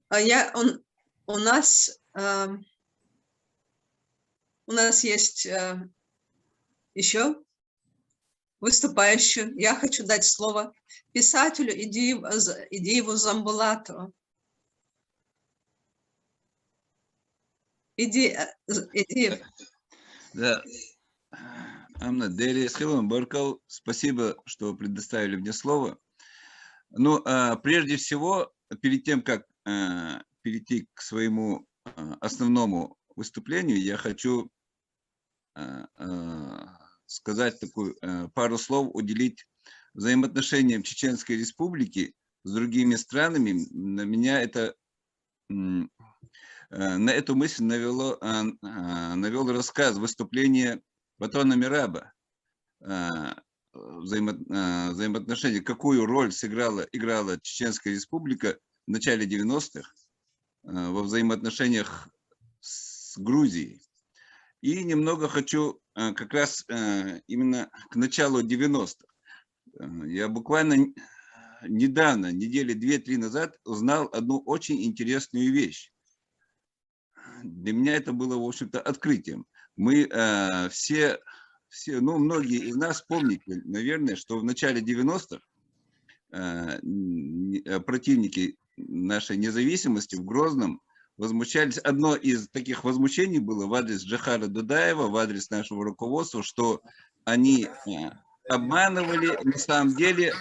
А я он у нас, у нас есть, еще выступающий. Я хочу дать слово писателю Идиеву Замбулату. Идиев. Да. Амна, Дели Схилон, Баркал, спасибо, что предоставили мне слово. Ну, прежде всего, перед тем, как перейти к своему основному выступлению, я хочу сказать такую пару слов, уделить взаимоотношениям Чеченской Республики с другими странами. На меня это, на эту мысль навел рассказ, выступление Батона Мираба, взаимоотношения, какую роль играла Чеченская Республика в начале 90-х во взаимоотношениях с Грузией. И немного хочу как раз именно к началу 90-х. Я буквально недавно, недели 2-3 назад, узнал одну очень интересную вещь. Для меня это было, в общем-то, открытием. Мы все, ну, многие из нас помните, наверное, что в начале 90-х противники нашей независимости в Грозном возмущались. Одно из таких возмущений было в адрес Джохара Дудаева, в адрес нашего руководства, что они обманывали, на самом деле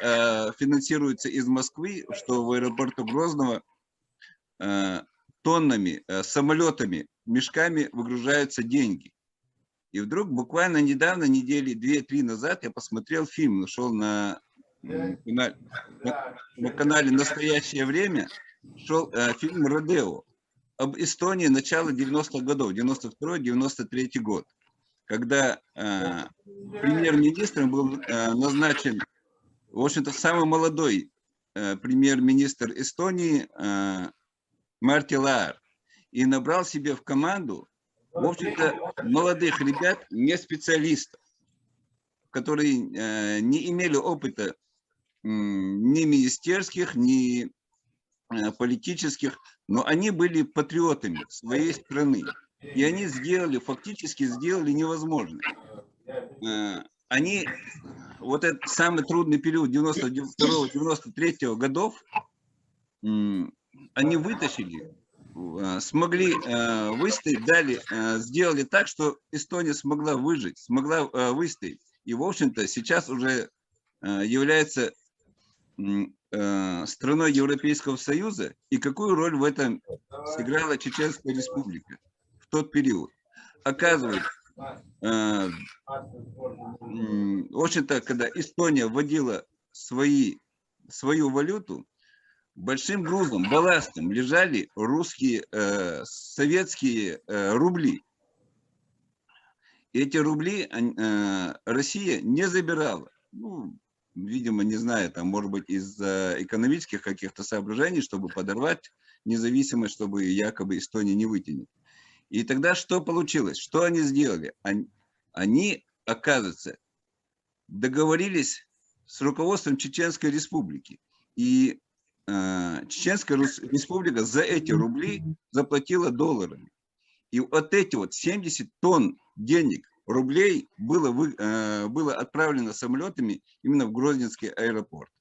финансируется из Москвы, что в аэропорту Грозного тоннами, самолетами, мешками выгружаются деньги. И вдруг буквально недавно, недели 2-3 назад, я посмотрел фильм, нашел на канале «Настоящее время», шел фильм «Родео» об Эстонии начала 90-х годов, 92-93 год, когда премьер-министром был назначен, в общем-то, самый молодой премьер-министр Эстонии Марти Лаар, и набрал себе в команду, в общем-то, молодых ребят, не специалистов, которые не имели опыта ни министерских, ни политических, но они были патриотами своей страны. И они фактически сделали невозможное. Они, вот этот самый трудный период 92-93 годов, они вытащили, смогли выстоять, сделали так, что Эстония смогла выжить, смогла выстоять. И, в общем-то, сейчас уже является страной Европейского Союза. И какую роль в этом сыграла Чеченская Республика в тот период? Оказывается, в общем-то, когда Эстония вводила свою валюту, большим грузом, балластом лежали русские, советские рубли. Эти рубли Россия не забирала. Ну, видимо, не знаю, там, может быть, из-за экономических каких-то соображений, чтобы подорвать независимость, чтобы якобы Эстония не вытянет. И тогда что получилось? Что они сделали? Они, оказывается, договорились с руководством Чеченской Республики. И Чеченская Республика за эти рубли заплатила долларами. И вот эти вот 70 тонн денег, рублей было отправлено самолетами именно в Грозненский аэропорт.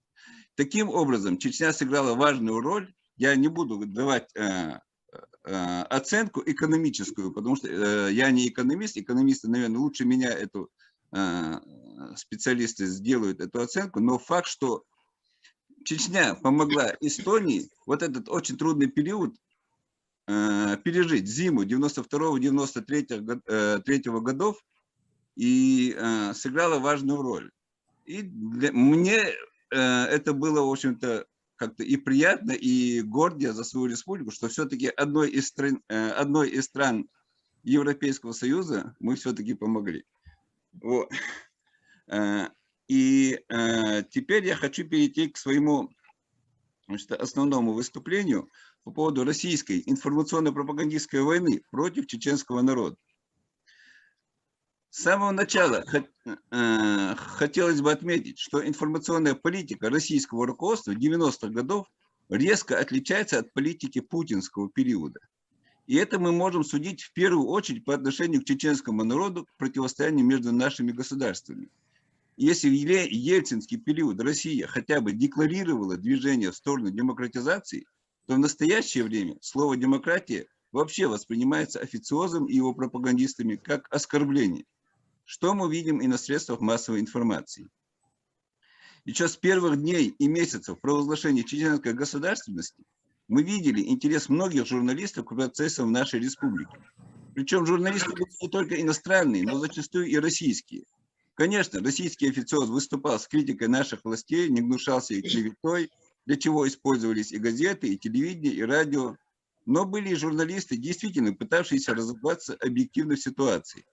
Таким образом, Чечня сыграла важную роль. Я не буду давать оценку экономическую, потому что я не экономист. Экономисты, наверное, лучше меня специалисты сделают эту оценку. Но факт, что Чечня помогла Эстонии вот этот очень трудный период пережить, зиму 92-93 годов, и сыграла важную роль. И мне это было, в общем-то, как-то и приятно, и гордо за свою республику, что все-таки одной из стран Европейского Союза мы все-таки помогли. Вот. И теперь я хочу перейти к своему, значит, основному выступлению по поводу российской информационно-пропагандистской войны против чеченского народа. С самого начала хотелось бы отметить, что информационная политика российского руководства 90-х годов резко отличается от политики путинского периода. И это мы можем судить в первую очередь по отношению к чеченскому народу, к противостоянию между нашими государствами. Если в ельцинский период Россия хотя бы декларировала движение в сторону демократизации, то в настоящее время слово «демократия» вообще воспринимается официозом и его пропагандистами как оскорбление, что мы видим и на средствах массовой информации. Еще с первых дней и месяцев провозглашения чеченской государственности мы видели интерес многих журналистов к процессам в нашей республике. Причем журналисты были не только иностранные, но зачастую и российские. Конечно, российский официоз выступал с критикой наших властей, не гнушался и клеветой, для чего использовались и газеты, и телевидение, и радио. Но были и журналисты, действительно пытавшиеся разобраться объективно в ситуации.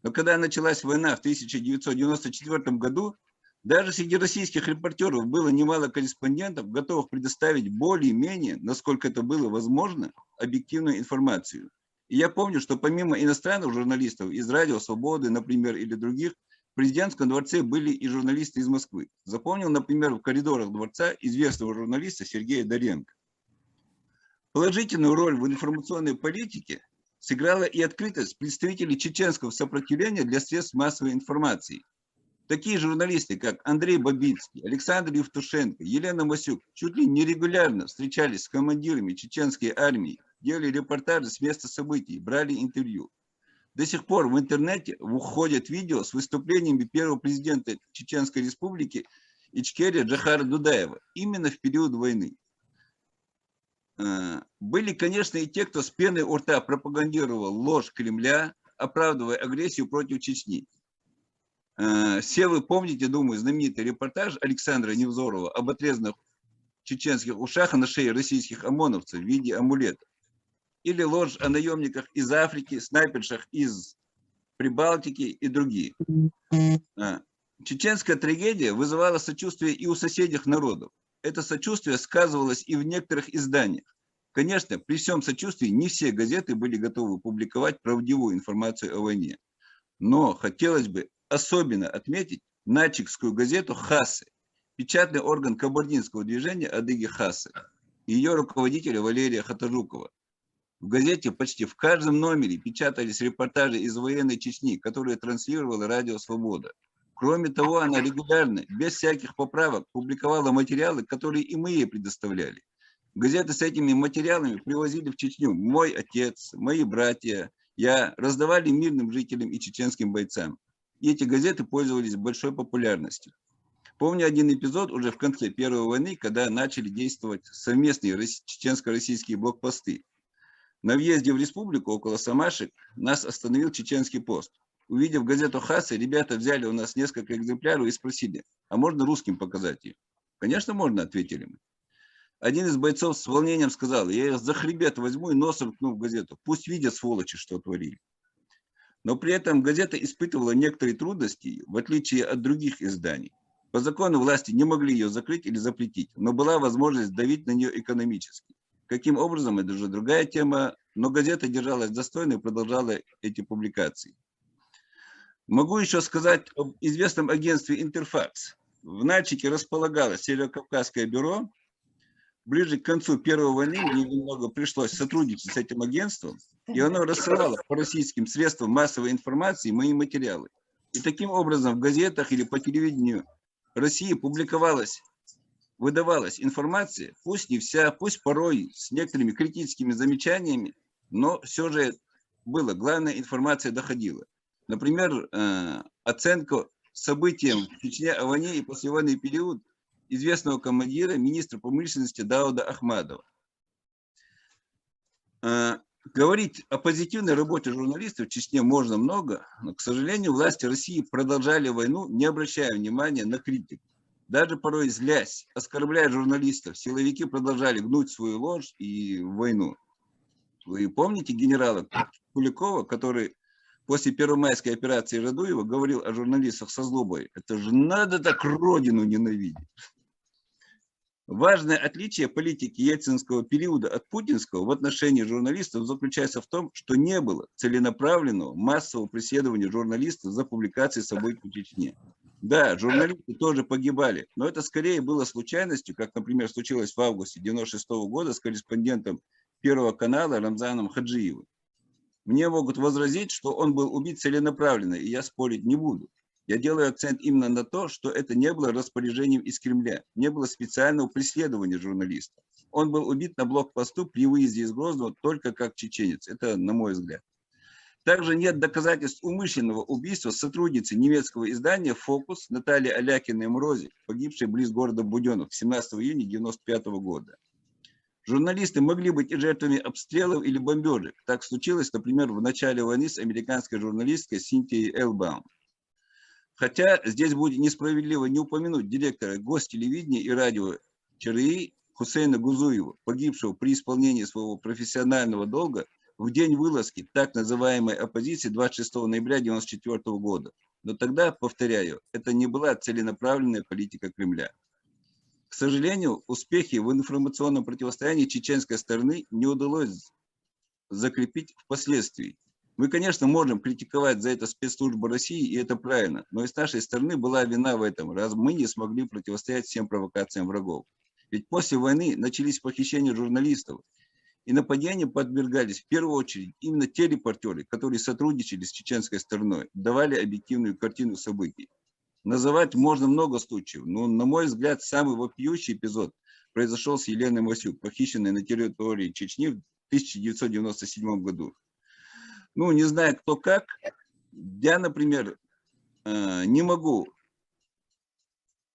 Но когда началась война в 1994 году, даже среди российских репортеров было немало корреспондентов, готовых предоставить более-менее, насколько это было возможно, объективную информацию. И я помню, что помимо иностранных журналистов из «Радио Свободы», например, или других, в президентском дворце были и журналисты из Москвы. Запомнил, например, в коридорах дворца известного журналиста Сергея Доренко. Положительную роль в информационной политике сыграла и открытость представителей чеченского сопротивления для средств массовой информации. Такие журналисты, как Андрей Бабицкий, Александр Евтушенко, Елена Масюк, чуть ли не регулярно встречались с командирами чеченской армии, делали репортажи с места событий, брали интервью. До сих пор в интернете выходят видео с выступлениями первого президента Чеченской республики Ичкерия Джохара Дудаева именно в период войны. Были, конечно, и те, кто с пеной у рта пропагандировал ложь Кремля, оправдывая агрессию против Чечни. Все вы помните, думаю, знаменитый репортаж Александра Невзорова об отрезанных чеченских ушах на шее российских ОМОНовцев в виде амулета. Или ложь о наемниках из Африки, снайпершах из Прибалтики и другие. Чеченская трагедия вызывала сочувствие и у соседних народов. Это сочувствие сказывалось и в некоторых изданиях. Конечно, при всем сочувствии не все газеты были готовы публиковать правдивую информацию о войне. Но хотелось бы особенно отметить начикскую газету «Хасы», печатный орган кабардинского движения Адыги Хасы, и ее руководителя Валерия Хатажукова. В газете почти в каждом номере печатались репортажи из военной Чечни, которые транслировала Радио Свобода. Кроме того, она регулярно, без всяких поправок, публиковала материалы, которые и мы ей предоставляли. Газеты с этими материалами привозили в Чечню мой отец, мои братья, я, раздавали мирным жителям и чеченским бойцам. И эти газеты пользовались большой популярностью. Помню один эпизод уже в конце Первой войны, когда начали действовать совместные чеченско-российские блокпосты. На въезде в республику около Самашек нас остановил чеченский пост. Увидев газету «Хасы», ребята взяли у нас несколько экземпляров и спросили, а можно русским показать ее? Конечно, можно, ответили мы. Один из бойцов с волнением сказал, я их за хребет возьму и носом ткну в газету. Пусть видят, сволочи, что творили. Но при этом газета испытывала некоторые трудности, в отличие от других изданий. По закону власти не могли ее закрыть или запретить, но была возможность давить на нее экономически. Каким образом, это уже другая тема, но газета держалась достойно и продолжала эти публикации. Могу еще сказать об известном агентстве «Интерфакс». В Нальчике располагалось Северокавказское бюро. Ближе к концу Первой войны мне немного пришлось сотрудничать с этим агентством, и оно рассылало по российским средствам массовой информации мои материалы. И таким образом в газетах или по телевидению России выдавалась информация, пусть не вся, пусть порой с некоторыми критическими замечаниями, но все же было, главная информация доходила. Например, оценка событиям в Чечне о войне и послевоенный период известного командира, министра промышленности Дауда Ахмадова. Говорить о позитивной работе журналистов в Чечне можно много, но, к сожалению, власти России продолжали войну, не обращая внимания на критику. Даже порой злясь, оскорбляя журналистов, силовики продолжали гнуть свою ложь и войну. Вы помните генерала Куликова, который после первомайской операции Радуева говорил о журналистах со злобой? Это же надо так родину ненавидеть. Важное отличие политики ельцинского периода от путинского в отношении журналистов заключается в том, что не было целенаправленного массового преследования журналистов за публикации событий в Чечне. Да, журналисты тоже погибали, но это скорее было случайностью, как, например, случилось в августе 1996 года с корреспондентом Первого канала Рамзаном Хаджиевым. Мне могут возразить, что он был убит целенаправленно, и я спорить не буду. Я делаю акцент именно на то, что это не было распоряжением из Кремля, не было специального преследования журналиста. Он был убит на блокпосту при выезде из Грозного только как чеченец. Это на мой взгляд. Также нет доказательств умышленного убийства сотрудницы немецкого издания «Фокус» Натальи Алякиной-Мрози, погибшей близ города Буденнов 17 июня 1995 года. Журналисты могли быть и жертвами обстрелов или бомбежек. Так случилось, например, в начале войны с американской журналисткой Синтией Элбаум. Хотя здесь будет несправедливо не упомянуть директора гостелевидения и радио ЧРИ Хусейна Гузуева, погибшего при исполнении своего профессионального долга в день вылазки так называемой оппозиции 26 ноября 1994 года. Но тогда, повторяю, это не была целенаправленная политика Кремля. К сожалению, успехи в информационном противостоянии чеченской стороны не удалось закрепить впоследствии. Мы, конечно, можем критиковать за это спецслужбы России, и это правильно, но и с нашей стороны была вина в этом, раз мы не смогли противостоять всем провокациям врагов. Ведь после войны начались похищения журналистов, и нападениям подвергались в первую очередь именно те репортеры, которые сотрудничали с чеченской стороной, давали объективную картину событий. Называть можно много случаев, но, на мой взгляд, самый вопиющий эпизод произошел с Еленой Масюк, похищенной на территории Чечни в 1997 году. Ну, не знаю, кто как. Я, например, не могу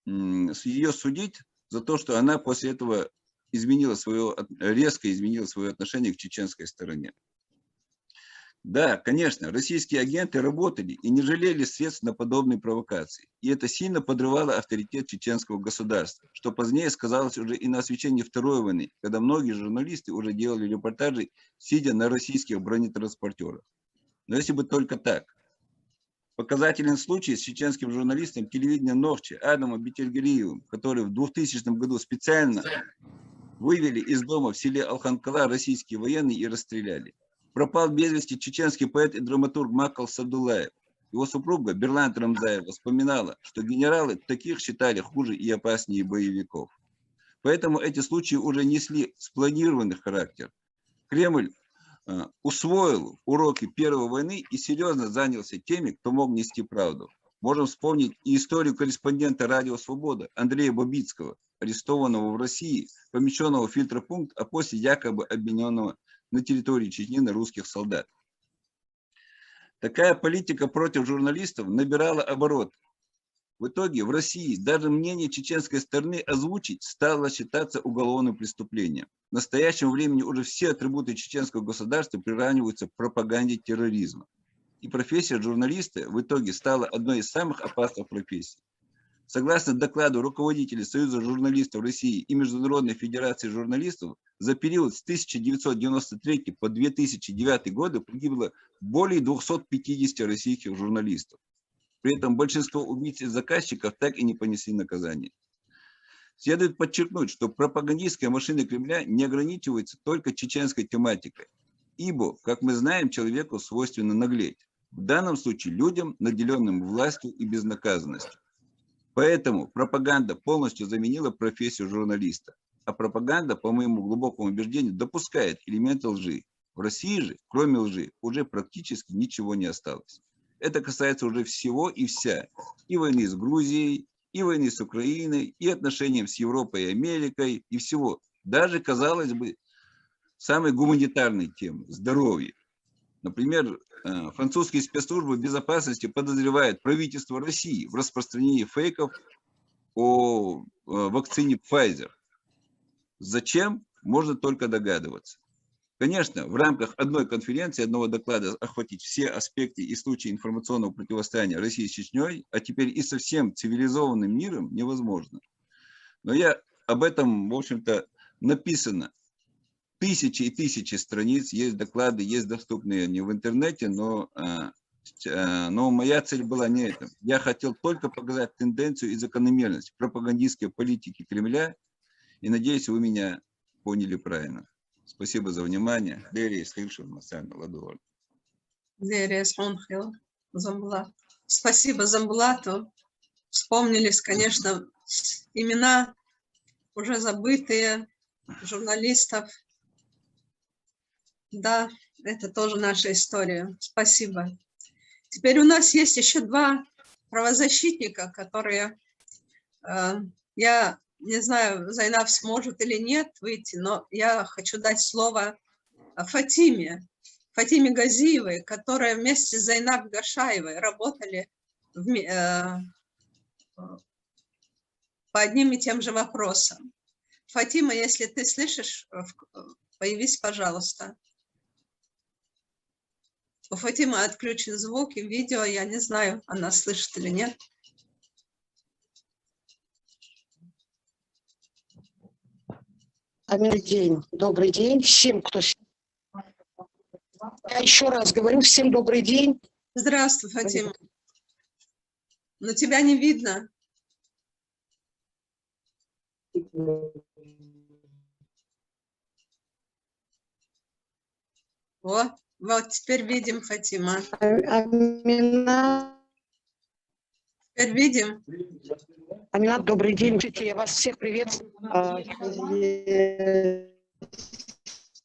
ее судить за то, что она после этого резко изменила свое отношение к чеченской стороне. Да, конечно, российские агенты работали и не жалели средств на подобные провокации. И это сильно подрывало авторитет чеченского государства, что позднее сказалось уже и на освещении Второй войны, когда многие журналисты уже делали репортажи, сидя на российских бронетранспортерах. Но если бы только так. Показателен случай с чеченским журналистом телевидения Новчи Адамом Бетельгериевым, который в 2000 году специально вывели из дома в селе Алханкала российские военные и расстреляли. Пропал без вести чеченский поэт и драматург Макал Садулаев. Его супруга Берлант Рамзаева вспоминала, что генералы таких считали хуже и опаснее боевиков. Поэтому эти случаи уже несли спланированный характер. Кремль усвоил уроки Первой войны и серьезно занялся теми, кто мог нести правду. Можем вспомнить и историю корреспондента «Радио Свобода» Андрея Бабицкого, арестованного в России, помещенного в фильтропункт, а после якобы обвиненного на территории Чечни на русских солдат. Такая политика против журналистов набирала оборот. В итоге в России даже мнение чеченской стороны озвучить стало считаться уголовным преступлением. В настоящем времени уже все атрибуты чеченского государства приравниваются к пропаганде терроризма. И профессия журналиста в итоге стала одной из самых опасных профессий. Согласно докладу руководителей Союза журналистов России и Международной федерации журналистов, за период с 1993 по 2009 годы погибло более 250 российских журналистов. При этом большинство убийц и заказчиков так и не понесли наказание. Следует подчеркнуть, что пропагандистская машина Кремля не ограничивается только чеченской тематикой, ибо, как мы знаем, человеку свойственно наглеть. В данном случае людям, наделенным властью и безнаказанностью. Поэтому пропаганда полностью заменила профессию журналиста. А пропаганда, по моему глубокому убеждению, допускает элементы лжи. В России же, кроме лжи, уже практически ничего не осталось. Это касается уже всего и вся. И войны с Грузией, и войны с Украиной, и отношениям с Европой и Америкой, и всего. Даже, казалось бы, самой гуманитарной темы – здоровье. Например, французские спецслужбы безопасности подозревают правительство России в распространении фейков о вакцине Pfizer. Зачем? Можно только догадываться. Конечно, в рамках одной конференции, одного доклада охватить все аспекты и случаи информационного противостояния России с Чечней, а теперь и со всем цивилизованным миром невозможно. Но об этом, в общем-то, написано тысячи и тысячи страниц, есть доклады, есть доступные они в интернете, но моя цель была не это. Я хотел только показать тенденцию и закономерность пропагандистской политики Кремля, и надеюсь, вы меня поняли правильно. Спасибо за внимание. Спасибо Замбулату. Вспомнились, конечно, имена уже забытые журналистов. Да, это тоже наша история. Спасибо. Теперь у нас есть еще два правозащитника, которые, я не знаю, Зайнаб сможет или нет выйти, но я хочу дать слово Фатиме Газиевой, которая вместе с Зайнаб Гашаевой работали по одним и тем же вопросам. Фатима, если ты слышишь, появись, пожалуйста. У Фатимы отключен звук и видео, я не знаю, она слышит или нет. Добрый день всем, кто... Я еще раз говорю, всем добрый день. Здравствуй, Фатима. Но тебя не видно. Вот теперь видим, Фатима. Аминат. Теперь видим. Аминат, добрый день. Я вас всех приветствую.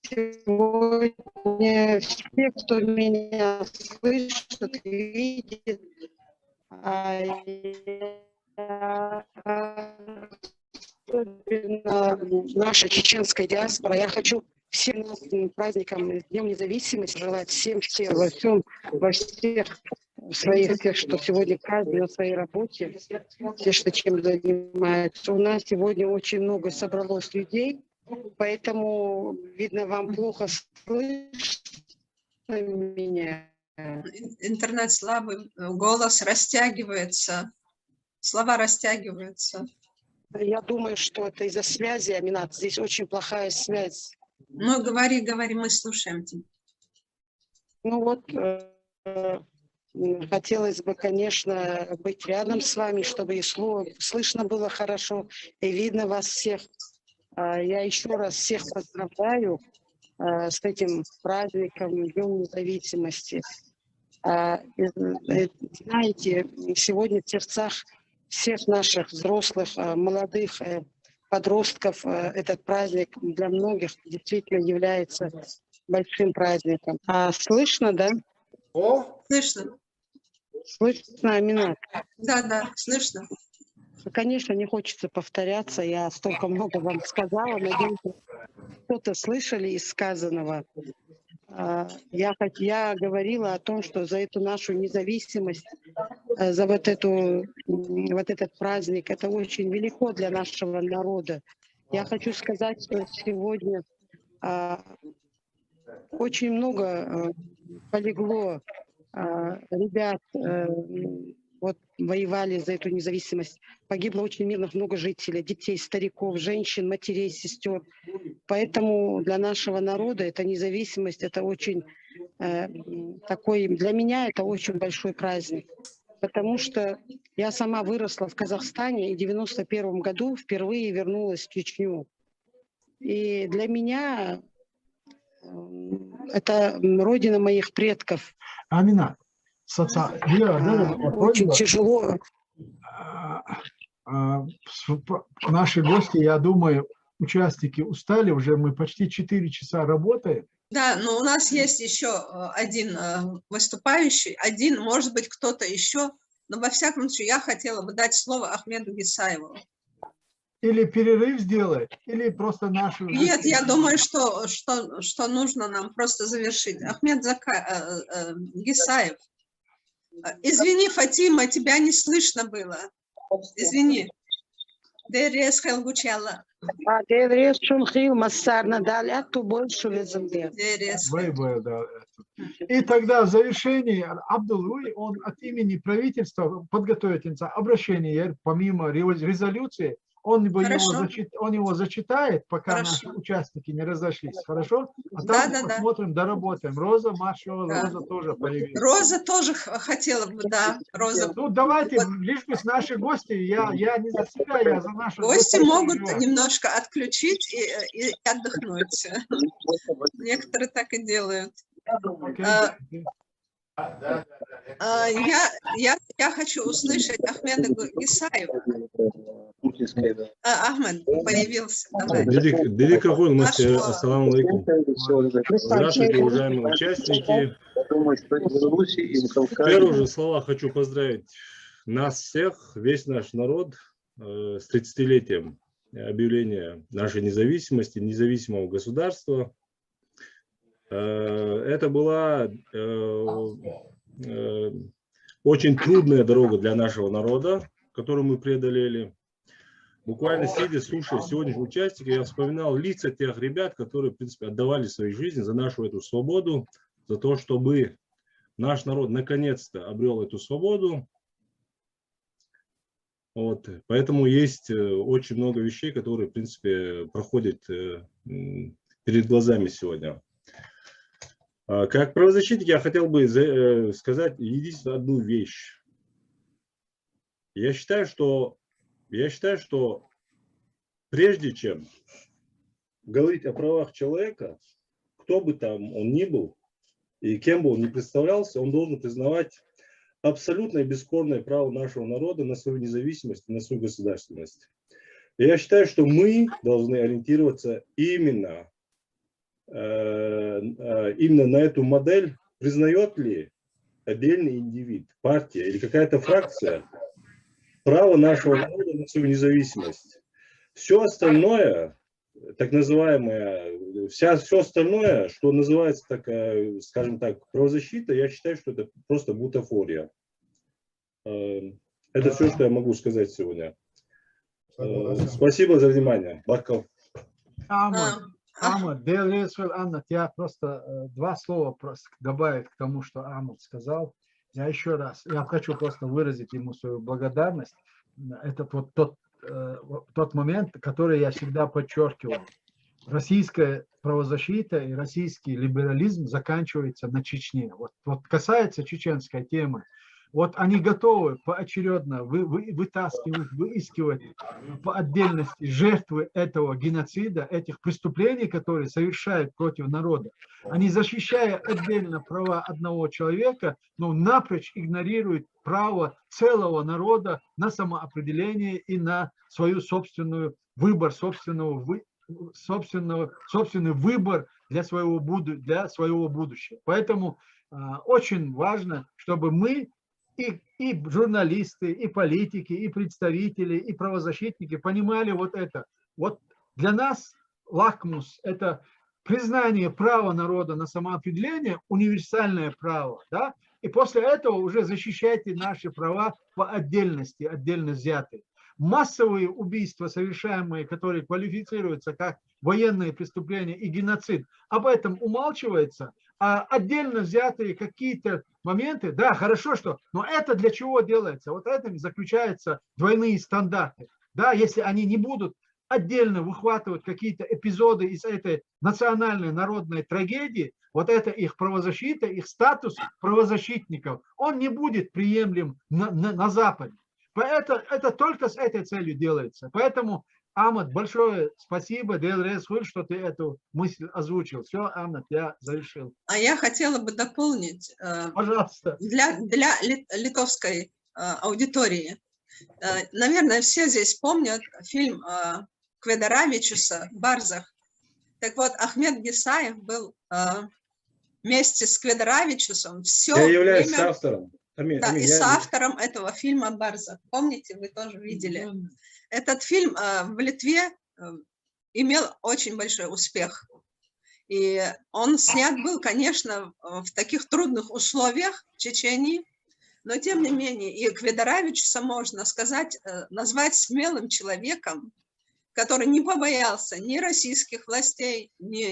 Сегодня все, кто меня слышит, видит, наша чеченская диаспора. Я хочу всем праздникам, Днем независимости желать всем во всех своих, тех, что сегодня празднуют на своей работе, те, что чем занимаются. У нас сегодня очень много собралось людей, поэтому, видно, вам плохо слышно меня. Интернет слабый, голос растягивается, слова растягиваются. Я думаю, что это из-за связи, Аминат. Здесь очень плохая связь. Ну, говори, мы слушаем тебя. Ну вот, хотелось бы, конечно, быть рядом с вами, чтобы и слышно было хорошо, и видно вас всех. Я еще раз всех поздравляю с этим праздником, Днем независимости. Знаете, сегодня в сердцах всех наших взрослых, молодых, подростков этот праздник для многих действительно является большим праздником. Слышно, да? Слышно. Слышно, Аминат? Да, слышно. Конечно, не хочется повторяться. Я столько много вам сказала. Надеюсь, что-то слышали из сказанного. Я говорила о том, что за эту нашу независимость, за вот этот праздник, это очень велико для нашего народа. Я хочу сказать, что сегодня очень много полегло ребят, вот воевали за эту независимость. Погибло очень много жителей, детей, стариков, женщин, матерей, сестер. Поэтому для нашего народа эта независимость, это очень такой, для меня это очень большой праздник. Потому что я сама выросла в Казахстане и в 1991 году впервые вернулась в Чечню. И для меня это родина моих предков. Аминат, очень тяжело. Наши гости, я думаю, участники устали уже, мы почти 4 часа работаем. Да, но у нас есть еще один выступающий, может быть, кто-то еще, но во всяком случае я хотела бы дать слово Ахмеду Гисаеву. Или перерыв сделать, или просто нашу... Нет, я думаю, что нужно нам просто завершить. Ахмед Гисаев. Извини, Фатима, тебя не слышно было. Извини. Дерес Хелгучала. Дерес Шунхил Массарна Даляту больше леземдер. И тогда в завершении Абдул-Руй, он от имени правительства подготовит обращение, помимо резолюции, он его зачитает, пока наши участники не разошлись. Хорошо? А там посмотрим, доработаем. Роза, Маша, Роза тоже появилась. Роза тоже хотела бы, да. Роза. Ну, давайте, лишь бы с наши гости, я не за себя, я за наши гости. Могут немножко отключить и отдохнуть. Некоторые так и делают. Я хочу услышать Ахмеда Гисаева. Ахмед появился. Давай. Микрофон, ассаламу алейкум. Здравствуйте, уважаемые участники. В первых же словах хочу поздравить нас всех, весь наш народ с 30-летием объявления нашей независимости, независимого государства. Это была очень трудная дорога для нашего народа, которую мы преодолели. Буквально сидя, слушая сегодняшних участников, я вспоминал лица тех ребят, которые, в принципе, отдавали свои жизни за нашу эту свободу, за то, чтобы наш народ наконец-то обрел эту свободу. Вот. Поэтому есть очень много вещей, которые, в принципе, проходят перед глазами сегодня. Как правозащитник я хотел бы сказать единственную одну вещь. Я считаю, что прежде чем говорить о правах человека, кто бы там он ни был и кем бы он ни представлялся, он должен признавать абсолютное бесспорное право нашего народа на свою независимость, на свою государственность. И я считаю, что мы должны ориентироваться именно на эту модель, признает ли отдельный индивид, партия или какая-то фракция право нашего народа на свою независимость. Все остальное, так называемое, все остальное, что называется, скажем так, правозащита, я считаю, что это просто бутафория. Это все, что я могу сказать сегодня. Спасибо за внимание. Баков. Амад, я просто два слова просто добавить к тому, что Амад сказал. Я еще раз, я хочу просто выразить ему свою благодарность. Это вот тот момент, который я всегда подчеркивал. Российская правозащита и российский либерализм заканчивается на Чечне. Вот касается чеченской темы. Вот они готовы поочередно вытаскивать, выискивать по отдельности жертвы этого геноцида, этих преступлений, которые совершают против народа. Они, защищая отдельно права одного человека, но напрочь игнорируют право целого народа на самоопределение и на свою собственную выбор, собственный выбор для своего будущего. Поэтому очень важно, чтобы мы и журналисты, и политики, и представители, и правозащитники понимали вот это. Вот для нас лакмус – это признание права народа на самоопределение, универсальное право, да? И после этого уже защищайте наши права по отдельности, отдельно взятые. Массовые убийства, совершаемые, которые квалифицируются как военные преступления и геноцид, об этом умалчивается, а отдельно взятые какие-то моменты, да, хорошо, что, но это для чего делается? Вот этим заключаются двойные стандарты. Да, если они не будут отдельно выхватывать какие-то эпизоды из этой национальной народной трагедии, вот это их правозащита, их статус правозащитников, он не будет приемлем на Западе. Поэтому это только с этой целью делается. Поэтому, Амад, большое спасибо, что ты эту мысль озвучил. Все, Амад, я завершил. А я хотела бы дополнить, пожалуйста, для литовской аудитории. Наверное, все здесь помнят фильм Кведаравичуса «Барзах». Так вот, Ахмед Гисаев был вместе с Кведаравичусом все Я являюсь время... автором. И с автором этого фильма «Барзах». Помните, вы тоже видели? Этот фильм в Литве имел очень большой успех. И он снят был, конечно, в таких трудных условиях в Чечении, но тем не менее и Кведаравичуса можно сказать, назвать смелым человеком, который не побоялся ни российских властей, ни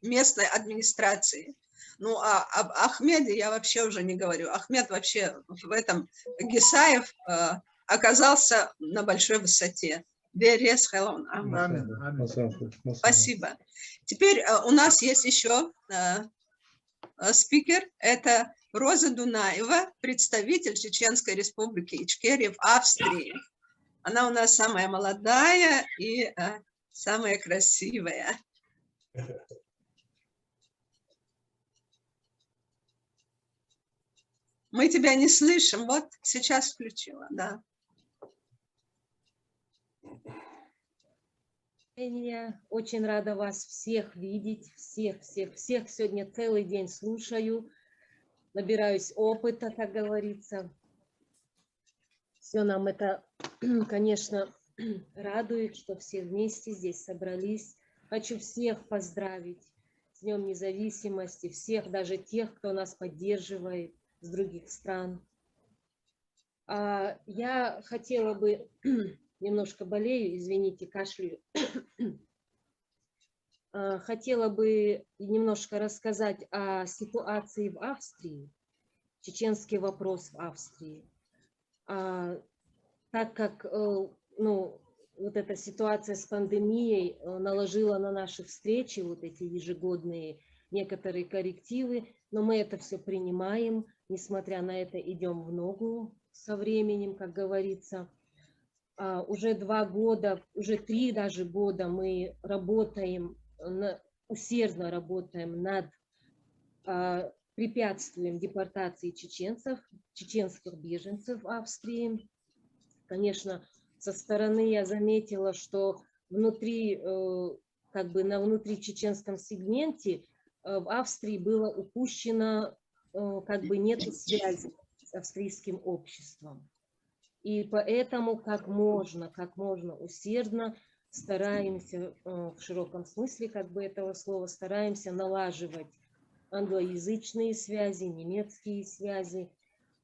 местной администрации. Ну, об Ахмеде я вообще уже не говорю. Ахмед вообще в этом Гисаев оказался на большой высоте. Спасибо. Теперь у нас есть еще спикер. Это Роза Дунаева, представитель Чеченской республики Ичкерия в Австрии. Она у нас самая молодая и самая красивая. Мы тебя не слышим. Вот сейчас включила, да. Очень рада вас всех видеть, всех сегодня целый день слушаю, набираюсь опыта, как говорится. Все нам это, конечно, радует, что все вместе здесь собрались. Хочу всех поздравить с Днем Независимости, всех, даже тех, кто нас поддерживает с других стран. Я хотела бы, немножко болею, извините, кашляю. Хотела бы немножко рассказать о ситуации в Австрии, чеченский вопрос в Австрии. Так как вот эта ситуация с пандемией наложила на наши встречи вот эти ежегодные некоторые коррективы, но мы это все принимаем, несмотря на это идем в ногу со временем, как говорится. Уже 2 года, уже 3 даже года мы работаем, усердно работаем над препятствием депортации чеченских беженцев в Австрии. Конечно, со стороны я заметила, что внутри, как бы на внутричеченском сегменте в Австрии было упущено, как бы нет связи с австрийским обществом. И поэтому как можно усердно стараемся, в широком смысле как бы этого слова, стараемся налаживать англоязычные связи, немецкие связи.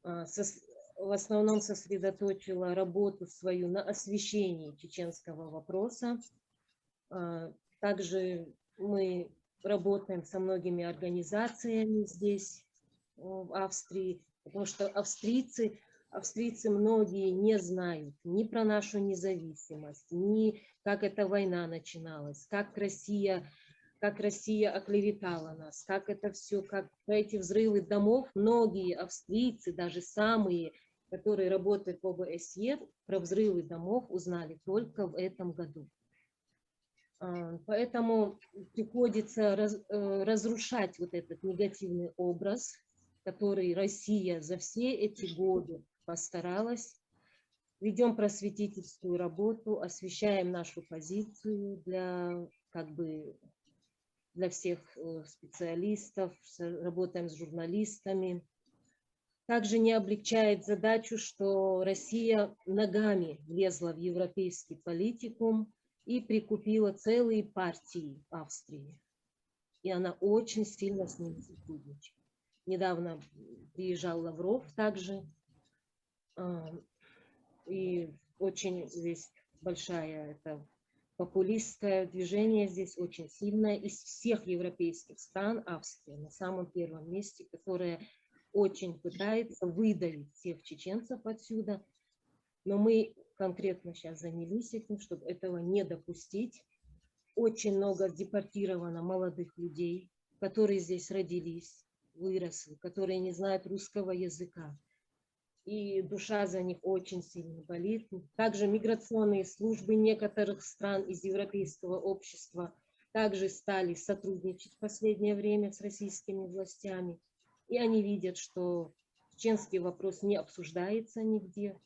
В основном сосредоточила работу свою на освещении чеченского вопроса. Также мы работаем со многими организациями здесь, в Австрии, потому что австрийцы многие не знают ни про нашу независимость, ни как эта война начиналась, как Россия оклеветала нас, как это все, как эти взрывы домов. Многие австрийцы, даже самые, которые работают в ОБСЕ, про взрывы домов узнали только в этом году. Поэтому приходится разрушать вот этот негативный образ, который Россия за все эти годы постаралась. Ведем просветительскую работу, освещаем нашу позицию для всех специалистов, работаем с журналистами. Также не облегчает задачу, что Россия ногами влезла в европейский политикум и прикупила целые партии Австрии. И она очень сильно с ними сотрудничает. Недавно приезжал Лавров также. И очень здесь большая это популистское движение здесь очень сильное. Из всех европейских стран Австрия на самом первом месте, которая очень пытается выдавить всех чеченцев отсюда. Но мы конкретно сейчас занялись этим, чтобы этого не допустить. Очень много депортировано молодых людей, которые здесь родились, выросли, которые не знают русского языка. И душа за них очень сильно болит. Также миграционные службы некоторых стран из европейского общества также стали сотрудничать в последнее время с российскими властями. И они видят, что чеченский вопрос не обсуждается нигде.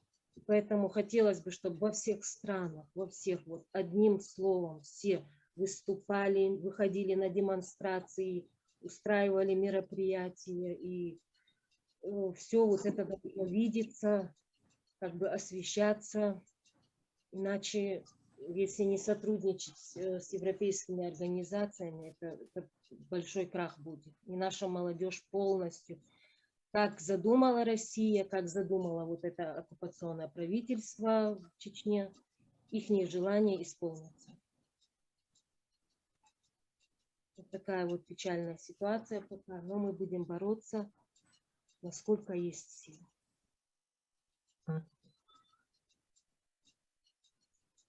Поэтому хотелось бы, чтобы во всех странах, во всех вот одним словом все выступали, выходили на демонстрации, устраивали мероприятия, и все вот это должно видеться, как бы освещаться. Иначе, если не сотрудничать с европейскими организациями, это большой крах будет. И наша молодежь полностью, как задумала Россия, как задумала вот это оккупационное правительство в Чечне, их желание исполнится. Вот такая вот печальная ситуация пока, но мы будем бороться, насколько есть сил.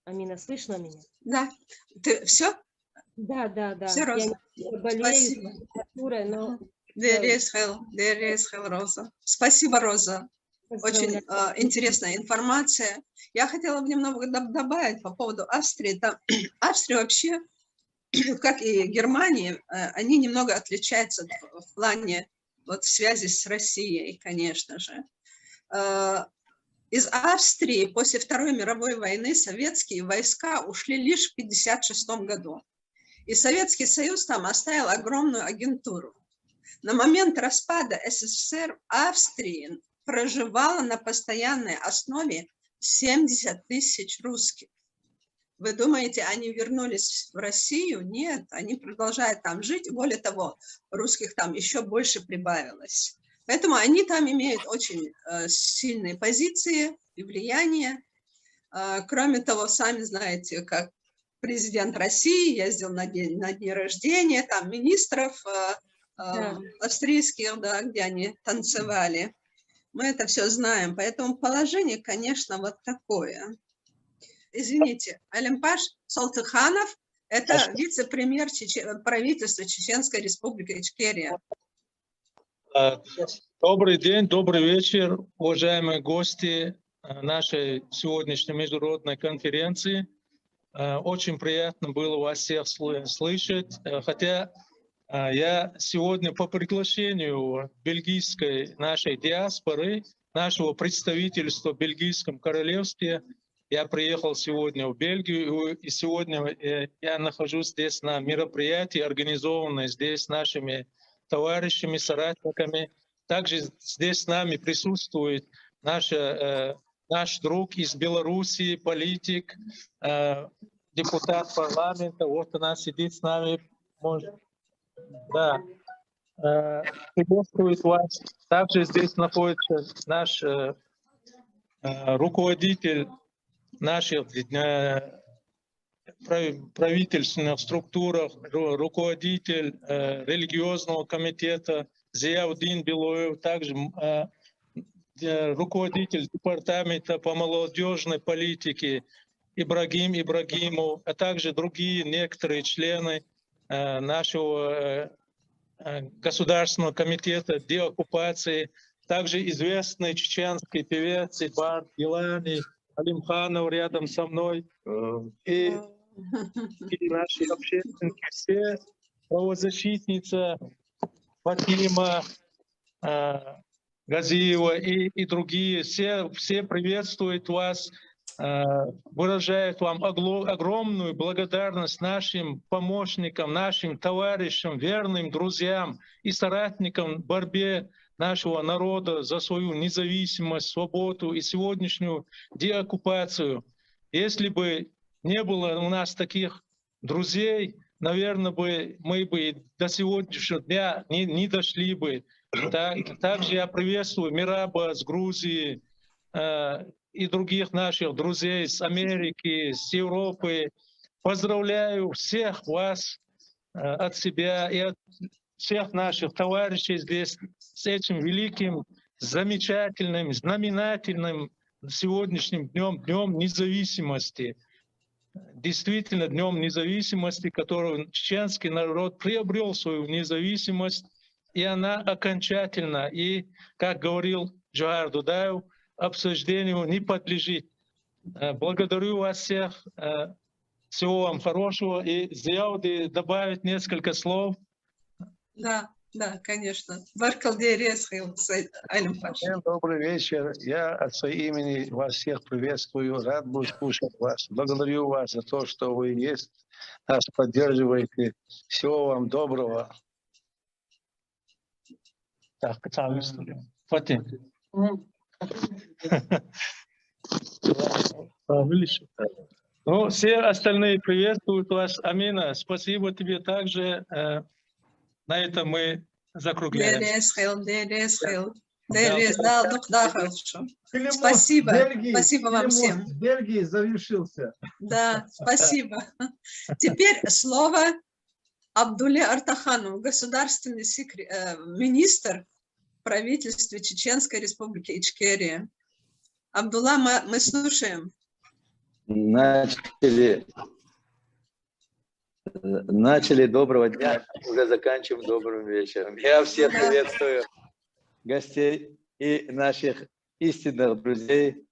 Амина, слышно меня? Да. Ты все? Да. Все, Роза. Я болею температурой, но... Роза. Спасибо, Роза. Очень интересная информация. Я хотела бы немного добавить по поводу Австрии. Австрия вообще, как и Германия, они немного отличаются в плане вот в связи с Россией, конечно же. Из Австрии после Второй мировой войны советские войска ушли лишь в 1956 году. И Советский Союз там оставил огромную агентуру. На момент распада СССР в Австрии проживало на постоянной основе 70 тысяч русских. Вы думаете, они вернулись в Россию? Нет, они продолжают там жить. Более того, русских там еще больше прибавилось. Поэтому они там имеют очень сильные позиции и влияние. Кроме того, сами знаете, как президент России ездил на дни рождения, там министров австрийских, да, где они танцевали. Мы это все знаем. Поэтому положение, конечно, вот такое. Извините, Алимпаш Салтыханов – это вице-премьер правительства Чеченской Республики Ичкерия. Добрый день, добрый вечер, уважаемые гости нашей сегодняшней международной конференции. Очень приятно было вас всех слышать, хотя я сегодня по приглашению бельгийской нашей диаспоры, нашего представительства в Бельгийском королевстве, я приехал сегодня в Бельгию, и сегодня я нахожусь здесь на мероприятии, организованном здесь нашими товарищами, соратниками. Также здесь с нами присутствует наш друг из Белоруссии, политик, депутат парламента. Вот она сидит с нами. Да. Приветствует вас. Также здесь находится наш руководитель наших правительственных структурах, руководитель религиозного комитета Зияудин Белоев, также руководитель департамента по молодежной политике Ибрагим Ибрагимов, а также другие некоторые члены нашего Государственного комитета деоккупации, также известный чеченский певец Ибар Гилани, Алимханов рядом со мной, и наши общественники, все, правозащитница Фатима Газиева и другие, все приветствуют вас, выражают вам огромную благодарность нашим помощникам, нашим товарищам, верным друзьям и соратникам в борьбе нашего народа за свою независимость, свободу и сегодняшнюю деоккупацию. Если бы не было у нас таких друзей, наверное, мы бы до сегодняшнего дня не дошли бы. Также я приветствую Мираба с Грузии и других наших друзей с Америки, с Европы. Поздравляю всех вас от себя и от всех наших товарищей здесь с этим великим, замечательным, знаменательным сегодняшним днем независимости. Действительно, днем независимости, которую чеченский народ приобрел свою независимость, и она окончательно, и, как говорил Джохар Дудаев, обсуждению не подлежит. Благодарю вас всех, всего вам хорошего, и Зияуди добавить несколько слов. Да, конечно. Добрый вечер. Я от своего имени вас всех приветствую. Рад был слушать вас. Благодарю вас за то, что вы есть, нас поддерживаете. Всего вам доброго. Так, Фатим. Ну, все остальные приветствуют вас. Амина, спасибо тебе также. На этом мы закругляем. Спасибо. Спасибо вам всем. В Бельгии завершился. Да, спасибо. Теперь слово Абдулле Артаханову, государственный министр в правительстве Чеченской Республики Ичкерия. Абдулла, мы слушаем. Начали доброго дня, уже заканчиваем добрым вечером. Я всех приветствую, гостей и наших истинных друзей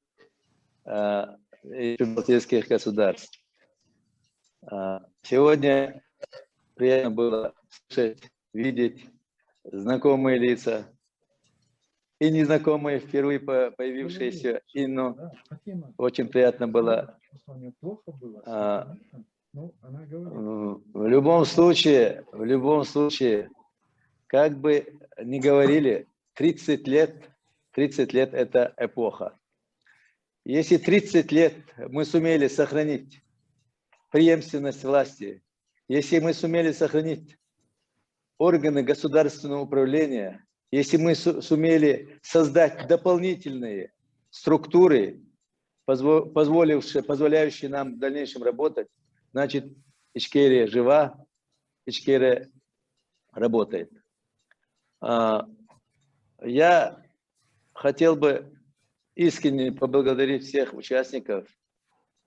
из прибалтийских государств. Сегодня приятно было слышать, видеть знакомые лица и незнакомые, впервые появившиеся Инну. Очень приятно было. В любом случае, как бы ни говорили, 30 лет это эпоха. Если 30 лет мы сумели сохранить преемственность власти, если мы сумели сохранить органы государственного управления, если мы сумели создать дополнительные структуры, позволяющие нам в дальнейшем работать, значит, Ичкерия жива, Ичкерия работает. Я хотел бы искренне поблагодарить всех участников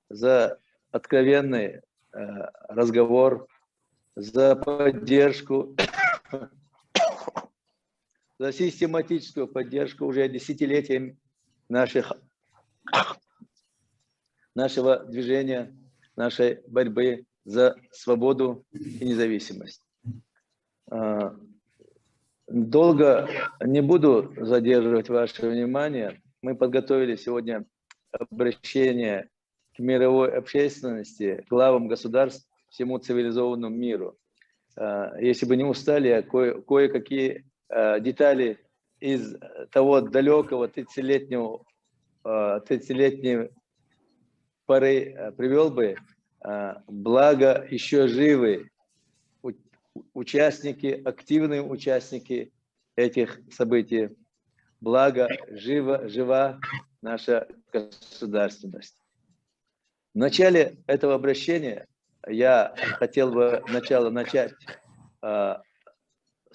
за откровенный разговор, за поддержку, за систематическую поддержку уже десятилетиями нашего движения, нашей борьбы за свободу и независимость. Долго не буду задерживать ваше внимание. Мы подготовили сегодня обращение к мировой общественности, главам государств, всему цивилизованному миру. Если бы не устали, я кое-какие детали из того далекого 30-летней поры привел бы. Благо еще живы участники, активные участники этих событий. Благо жива наша государственность. В начале этого обращения я хотел бы начать с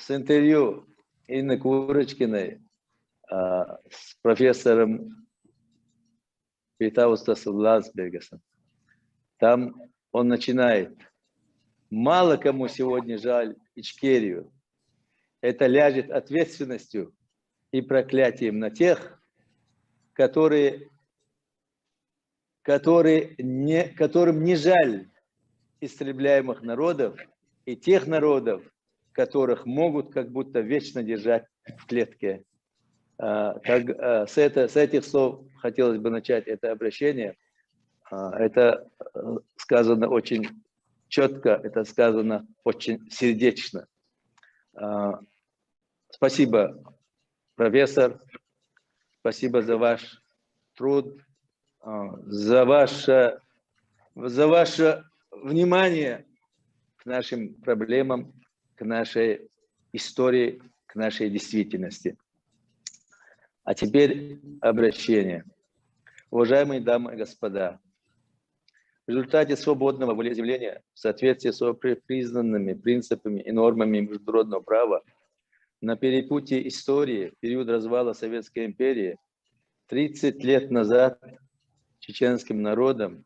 интервью Инны Курочкиной с профессором Витаустасом Ландсбергесом. Там он начинает: мало кому сегодня жаль Ичкерию. Это ляжет ответственностью и проклятием на тех, которым не жаль истребляемых народов и тех народов, которых могут как будто вечно держать в клетке. С этих слов хотелось бы начать это обращение. Это сказано очень четко, это сказано очень сердечно. Спасибо, профессор, спасибо за ваш труд, за ваше внимание к нашим проблемам, к нашей истории, к нашей действительности. А теперь обращение. Уважаемые дамы и господа, в результате свободного волеизъявления в соответствии с признанными принципами и нормами международного права на перепутье истории, период развала Советской империи, 30 лет назад чеченским народом,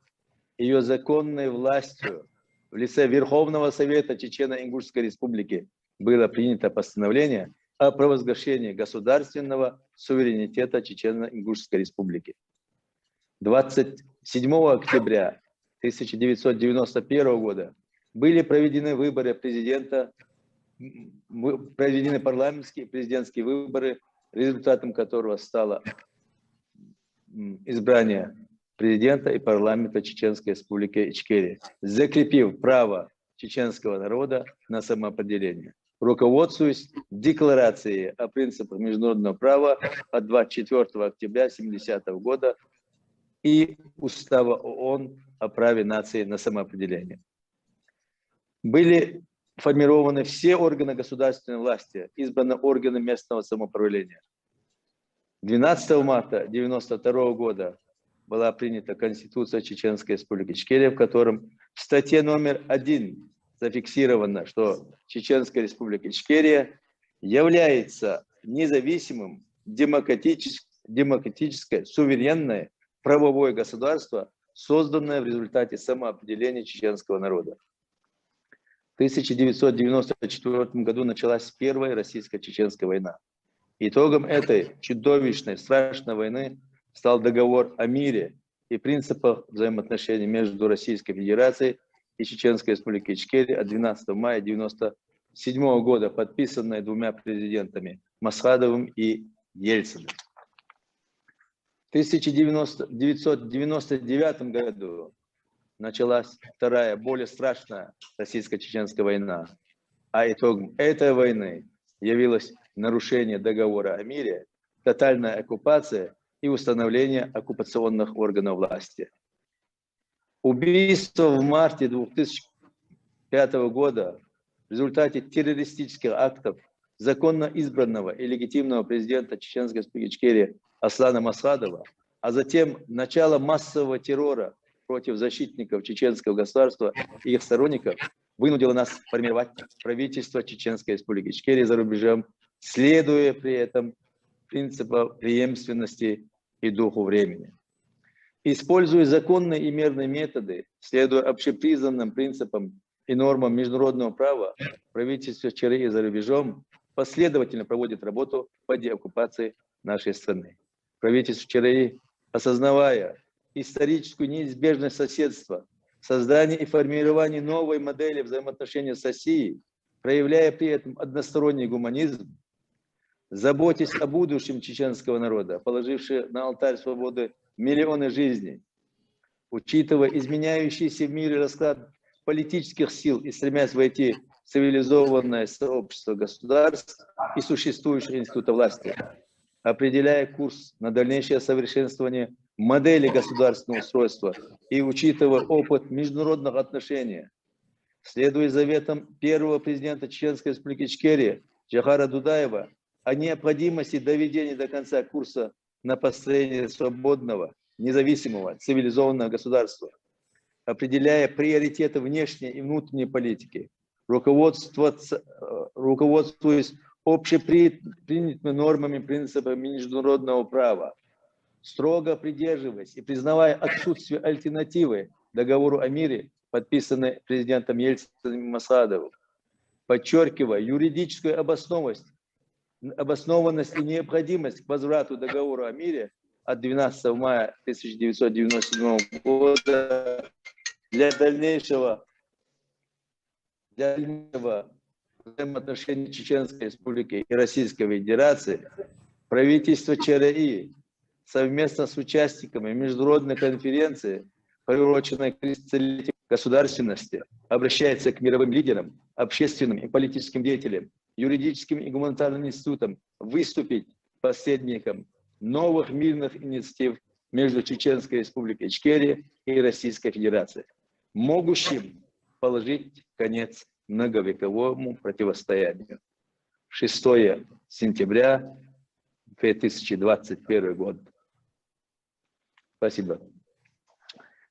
ее законной властью в лице Верховного Совета Чечено-Ингушской Республики было принято постановление о провозглашении государственного суверенитета Чечено-Ингушской Республики. 27 октября 1991 года были проведены выборы президента, проведены парламентские и президентские выборы, результатом которого стало избрание президента и парламента Чеченской Республики Ичкерия, закрепив право чеченского народа на самоопределение. Руководствуясь декларацией о принципах международного права от 24 октября 1970 года и Устава ООН о праве нации на самоопределение. Были формированы все органы государственной власти, избраны органы местного самоуправления. 12 марта 1992 года была принята Конституция Чеченской Республики Ичкерия, в котором в статье номер 1 зафиксировано, что Чеченская Республика Ичкерия является независимым, демократическое, суверенное правовое государство, созданное в результате самоопределения чеченского народа. В 1994 году началась Первая российско-чеченская война. Итогом этой чудовищной, страшной войны стал договор о мире и принципах взаимоотношений между Российской Федерацией и Чеченской Республикой Ичкерия от 12 мая 1992 1997 года, подписанная двумя президентами Масхадовым и Ельциным. В 1999 году началась вторая, более страшная российско-чеченская война. А итогом этой войны явилось нарушение договора о мире, тотальная оккупация и установление оккупационных органов власти. Убийство в марте 2005 года в результате террористических актов законно избранного и легитимного президента Чеченской Республики Ичкерия Аслана Масхадова, а затем начало массового террора против защитников чеченского государства и их сторонников вынудило нас формировать правительство Чеченской Республики Ичкерия за рубежом, следуя при этом принципам преемственности и духу времени. Используя законные и мирные методы, следуя общепризнанным принципам и нормам международного права, правительство ЧРИ за рубежом последовательно проводит работу по деоккупации нашей страны. Правительство ЧРИ, осознавая историческую неизбежность соседства, создание и формирование новой модели взаимоотношений с Россией, проявляя при этом односторонний гуманизм, заботясь о будущем чеченского народа, положившего на алтарь свободы миллионы жизней, учитывая изменяющийся в мире расклад политических сил и стремясь войти в цивилизованное сообщество государств и существующих институтов власти, определяя курс на дальнейшее совершенствование модели государственного устройства и учитывая опыт международных отношений, следуя заветам первого президента Чеченской Республики Ичкерия Джохара Дудаева о необходимости доведения до конца курса на построение свободного, независимого, цивилизованного государства, определяя приоритеты внешней и внутренней политики, руководствуясь общепринятыми нормами, принципами международного права, строго придерживаясь и признавая отсутствие альтернативы договору о мире, подписанной президентом Ельциным и Масхадовым, подчеркивая юридическую обоснованность и необходимость к возврату договора о мире от 12 мая 1997 года для дальнейшего взаимоотношений Чеченской Республики и Российской Федерации, правительство ЧРИ совместно с участниками международной конференции, приуроченной к 30-летию государственности, обращается к мировым лидерам, общественным и политическим деятелям, юридическим и гуманитарным институтам выступить посредником новых мирных инициатив между Чеченской Республикой Ичкерия и Российской Федерацией, могущим положить конец многовековому противостоянию. 6 сентября 2021 год. Спасибо.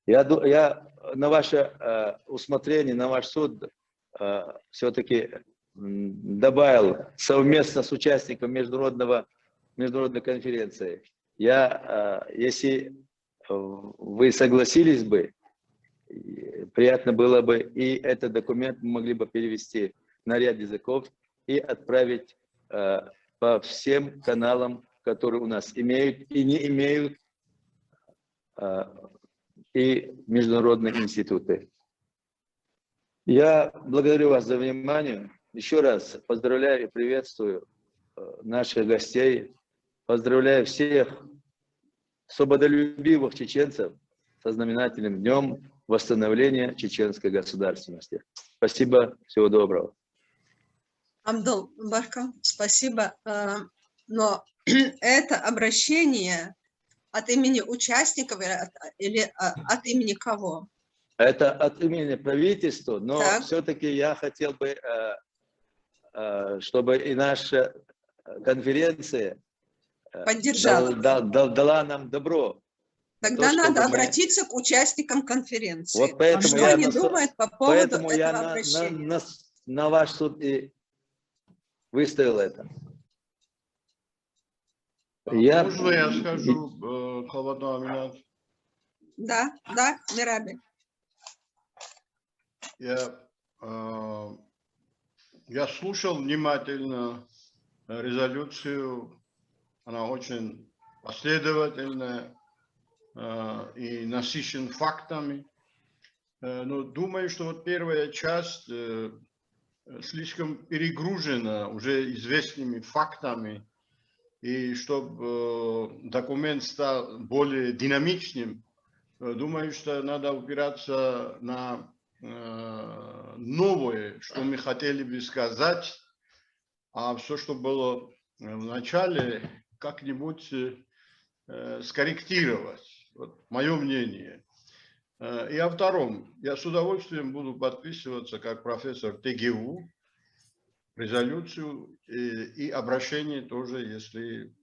Я на ваше усмотрение, на ваш суд все-таки добавил совместно с участником международной конференции. Если вы согласились бы, приятно было бы, и этот документ мы могли бы перевести на ряд языков и отправить по всем каналам, которые у нас имеют и не имеют, и международные институты. Я благодарю вас за внимание. Еще раз поздравляю и приветствую наших гостей. Поздравляю всех свободолюбивых чеченцев со знаменательным днем восстановления чеченской государственности. Спасибо, всего доброго. Абдул Барка, спасибо. Но это обращение от имени участников или от имени кого? Это от имени правительства, но все-таки я хотел бы, чтобы и наша конференция дала нам добро. Тогда надо обратиться к участникам конференции. Вот поэтому что они думают по поводу этого обращения? На ваш суд и выставил это. Можно я скажу холодного меня? Да, Мираби. Я слушал внимательно резолюцию. Она очень последовательная и насыщена фактами. Но думаю, что вот первая часть слишком перегружена уже известными фактами, и чтобы документ стал более динамичным, думаю, что надо опираться на новое, что мы хотели бы сказать, а все, что было в начале, как-нибудь скорректировать. Вот мое мнение. И о втором. Я с удовольствием буду подписываться как профессор ТГУ, резолюцию и обращение тоже, если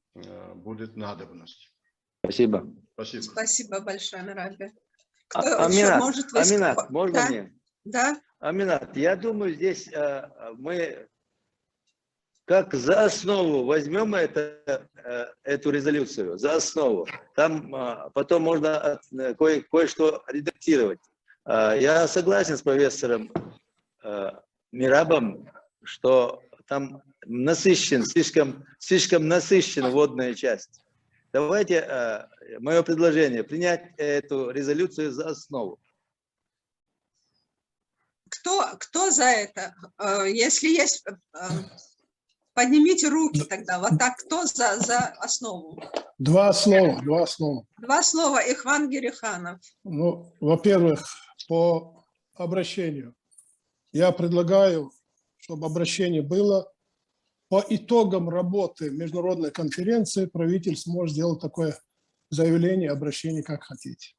будет надобность. Спасибо. Спасибо. Спасибо большое, Мираби. Кто еще Аминат, может выступать? Аминат, можно Да? мне? Да? Аминат, я думаю, здесь мы как за основу возьмем эту резолюцию, за основу. Там потом можно кое-что редактировать. Я согласен с профессором Мирабом, что там слишком насыщена вводная часть. Давайте, мое предложение, принять эту резолюцию за основу. Кто за это? Если есть, поднимите руки тогда. Вот так, кто за основу? Два слова. Два слова. Ихван Гериханов. Ну, во-первых, по обращению. Я предлагаю, чтобы обращение было по итогам работы международной конференции. Правительство может сделать такое заявление, обращение, как хотите.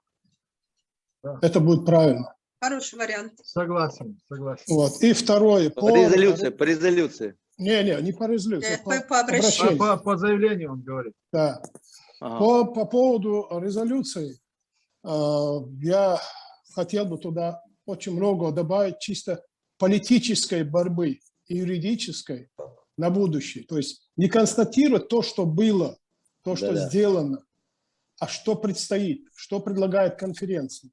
Да. Это будет правильно. Хороший вариант. Согласен. Вот. И второе. По резолюции. Не по резолюции. По обращению. По заявлению он говорит. Да. Ага. По поводу резолюции, я хотел бы туда очень много добавить чисто политической борьбы и юридической на будущее. То есть не констатировать то, что было, то, что сделано, а что предстоит, что предлагает конференция.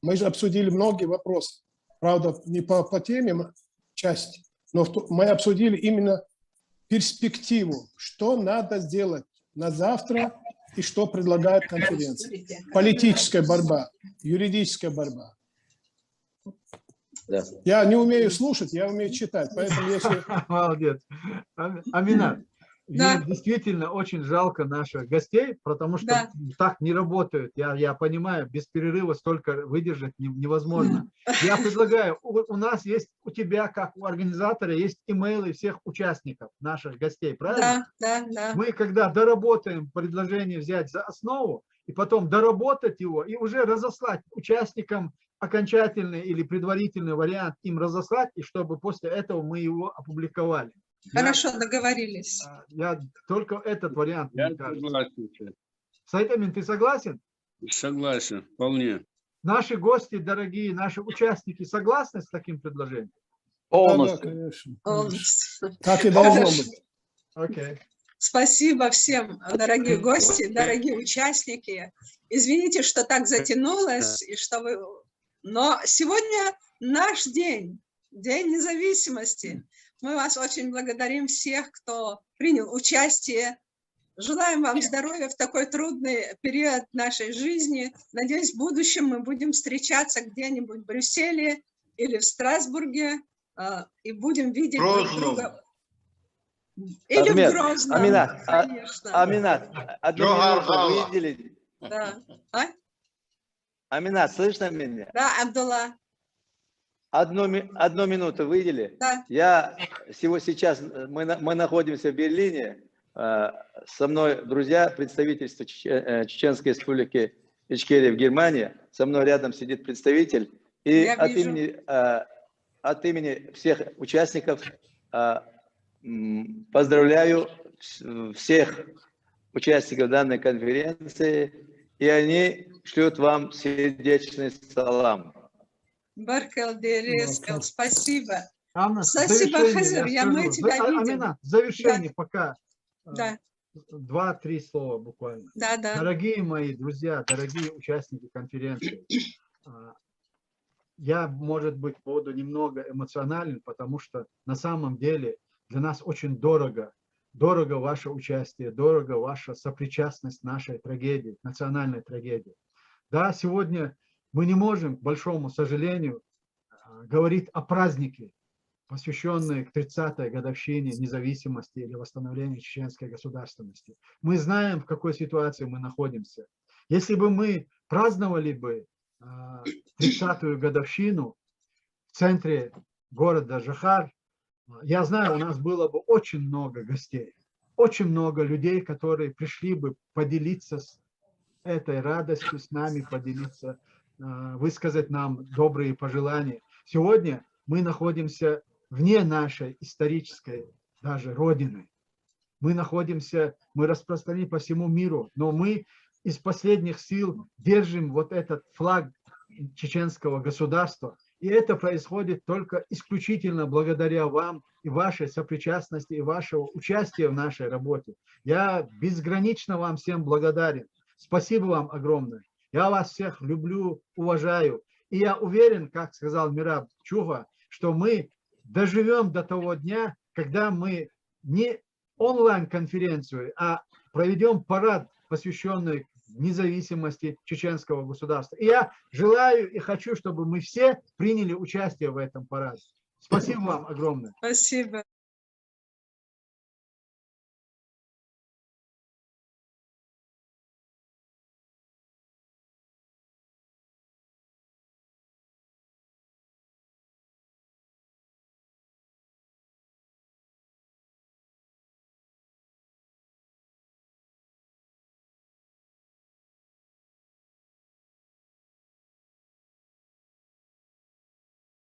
Мы же обсудили многие вопросы. Правда, не по теме части, но мы обсудили именно перспективу, что надо сделать на завтра и что предлагает конференция. Политическая борьба, юридическая борьба. Да. Я не умею слушать, я умею читать, поэтому если... Молодец. Аминат, Да. мне действительно очень жалко наших гостей, потому что так не работают. Я понимаю, без перерыва столько выдержать невозможно. Я предлагаю, у нас есть, у тебя, как у организатора, есть имейлы всех участников, наших гостей, правильно? Да. Мы, когда доработаем предложение взять за основу, и потом доработать его, и уже разослать участникам окончательный или предварительный вариант им разослать, и чтобы после этого мы его опубликовали. Хорошо, договорились. Я только этот вариант. Я согласен. Сайтамин, ты согласен? Согласен, вполне. Наши гости, дорогие, наши участники согласны с таким предложением? Да, конечно. Так и должно быть. Окей. Спасибо всем, дорогие гости, дорогие участники. Извините, что так затянулось, и что вы... Но сегодня наш день, День независимости. Мы вас очень благодарим всех, кто принял участие. Желаем вам здоровья в такой трудный период нашей жизни. Надеюсь, в будущем мы будем встречаться где-нибудь в Брюсселе или в Страсбурге и будем видеть друг друга. Или в Грозном. Аминат, одну минуту видели? Да. Аминат, слышно меня? Да, Абдулла. Одну минуту выделили. Да. Сейчас мы находимся в Берлине. Со мной друзья, представительство Чеченской республики Ичкерия в Германии. Со мной рядом сидит представитель. И от имени всех участников поздравляю всех участников данной конференции. И они шлют вам сердечный салам. Спасибо. Анна, Спасибо, Хазир, мы тебя видим. Амина, в завершении пока Да. 2-3 слова буквально. Да. Дорогие мои друзья, дорогие участники конференции, я, может быть, буду немного эмоционален, потому что на самом деле для нас очень дорого ваше участие, дорого ваша сопричастность нашей трагедии, национальной трагедии. Да, сегодня мы не можем, к большому сожалению, говорить о празднике, посвященный к 30-й годовщине независимости или восстановлению чеченской государственности. Мы знаем, в какой ситуации мы находимся. Если бы мы праздновали бы 30-ю годовщину в центре города Жахар, я знаю, у нас было бы очень много гостей, очень много людей, которые пришли бы поделиться с этой радостью, с нами поделиться, высказать нам добрые пожелания. Сегодня мы находимся вне нашей исторической даже родины. Мы находимся, мы распространены по всему миру, но мы из последних сил держим вот этот флаг чеченского государства. И это происходит только исключительно благодаря вам и вашей сопричастности, и вашего участия в нашей работе. Я безгранично вам всем благодарен. Спасибо вам огромное. Я вас всех люблю, уважаю. И я уверен, как сказал Мираб Чуга, что мы доживем до того дня, когда мы не онлайн-конференцию, а проведем парад, посвященный независимости чеченского государства. И я желаю и хочу, чтобы мы все приняли участие в этом параде. Спасибо вам огромное. Спасибо.